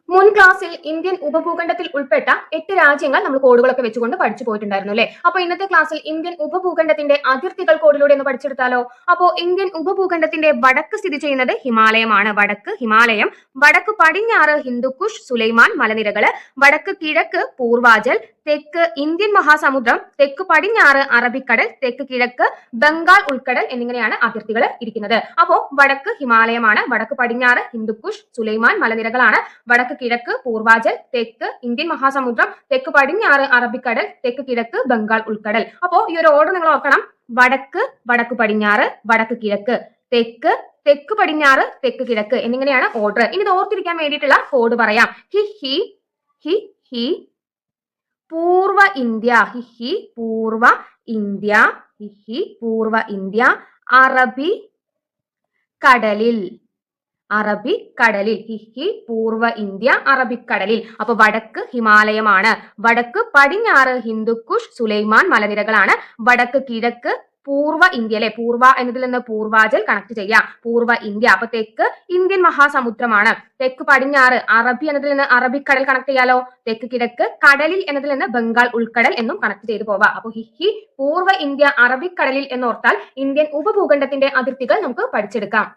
മുൻ ക്ലാസ്സിൽ ഇന്ത്യൻ ഉപഭൂഖണ്ഡത്തിൽ ഉൾപ്പെട്ട 8 രാജ്യങ്ങൾ നമ്മൾ കോഡുകളൊക്കെ വെച്ചുകൊണ്ട് പഠിച്ചു പോയിട്ടുണ്ടായിരുന്നു അല്ലെ. അപ്പൊ ഇന്നത്തെ ക്ലാസ്സിൽ ഇന്ത്യൻ ഉപഭൂഖണ്ഡത്തിന്റെ അതിർത്തികൾ കോഡിലൂടെ ഒന്ന് പഠിച്ചെടുത്താലോ. അപ്പോ ഇന്ത്യൻ ഉപഭൂഖണ്ഡത്തിന്റെ വടക്ക് സ്ഥിതി ചെയ്യുന്നത് ഹിമാലയമാണ്. വടക്ക് ഹിമാലയം, വടക്ക് പടിഞ്ഞാറ് ഹിന്ദുക്കുഷ് സുലൈമാൻ മലനിരകള്, വടക്ക് കിഴക്ക് പൂർവാചൽ, തെക്ക് ഇന്ത്യൻ മഹാസമുദ്രം, തെക്ക് പടിഞ്ഞാറ് അറബിക്കടൽ, തെക്ക് കിഴക്ക് ബംഗാൾ ഉൾക്കടൽ എന്നിങ്ങനെയാണ് അതിർത്തികൾ ഇരിക്കുന്നത്. അപ്പോ വടക്ക് ഹിമാലയമാണ്, വടക്ക് പടിഞ്ഞാറ് ഹിന്ദുക്കുഷ് സുലൈമാൻ മലനിരകളാണ്, വടക്ക് കിഴക്ക് പൂർവാചൽ, തെക്ക് ഇന്ത്യൻ മഹാസമുദ്രം, തെക്ക് പടിഞ്ഞാറ് അറബിക്കടൽ, തെക്ക് കിഴക്ക് ബംഗാൾ ഉൾക്കടൽ. അപ്പോ ഈ ഒരു ഓർഡർ നിങ്ങൾ ഓർക്കണം. വടക്ക്, വടക്ക് പടിഞ്ഞാറ്, വടക്ക് കിഴക്ക്, തെക്ക്, തെക്ക് പടിഞ്ഞാറ്, തെക്ക് കിഴക്ക് എന്നിങ്ങനെയാണ് ഓർഡർ. ഇനി ഇത് ഓർത്തിരിക്കാൻ വേണ്ടിയിട്ടുള്ള കോഡ് പറയാം. ഹി ഹി ഹി ഹി പൂർവ ഇന്ത്യ, ഹി ഹി പൂർവ ഇന്ത്യ, ഹി ഹി പൂർവ ഇന്ത്യ, അറബി കടലിൽ, അറബിക്കടലിൽ, ഹിഹി പൂർവ ഇന്ത്യ അറബിക്കടലിൽ. അപ്പൊ വടക്ക് ഹിമാലയമാണ്, വടക്ക് പടിഞ്ഞാറ് ഹിന്ദുക്കുഷ് സുലൈമാൻ മലനിരകളാണ്, വടക്ക് കിഴക്ക് പൂർവ ഇന്ത്യ അല്ലെ. പൂർവ എന്നതിൽ നിന്ന് പൂർവാചൽ കണക്ട് ചെയ്യാം, പൂർവ ഇന്ത്യ. അപ്പൊ തെക്ക് ഇന്ത്യൻ മഹാസമുദ്രമാണ്, തെക്ക് പടിഞ്ഞാറ് അറബി എന്നതിൽ നിന്ന് അറബിക്കടൽ കണക്ട് ചെയ്യാലോ, തെക്ക് കിഴക്ക് കടലിൽ എന്നതിൽ നിന്ന് ബംഗാൾ ഉൾക്കടൽ എന്നും കണക്ട് ചെയ്ത് പോവാം. അപ്പൊ ഹിഹി പൂർവ ഇന്ത്യ അറബിക്കടലിൽ എന്നോർത്താൽ ഇന്ത്യൻ ഉപഭൂഖണ്ഡത്തിന്റെ അതിർത്തികൾ നമുക്ക് പഠിച്ചെടുക്കാം.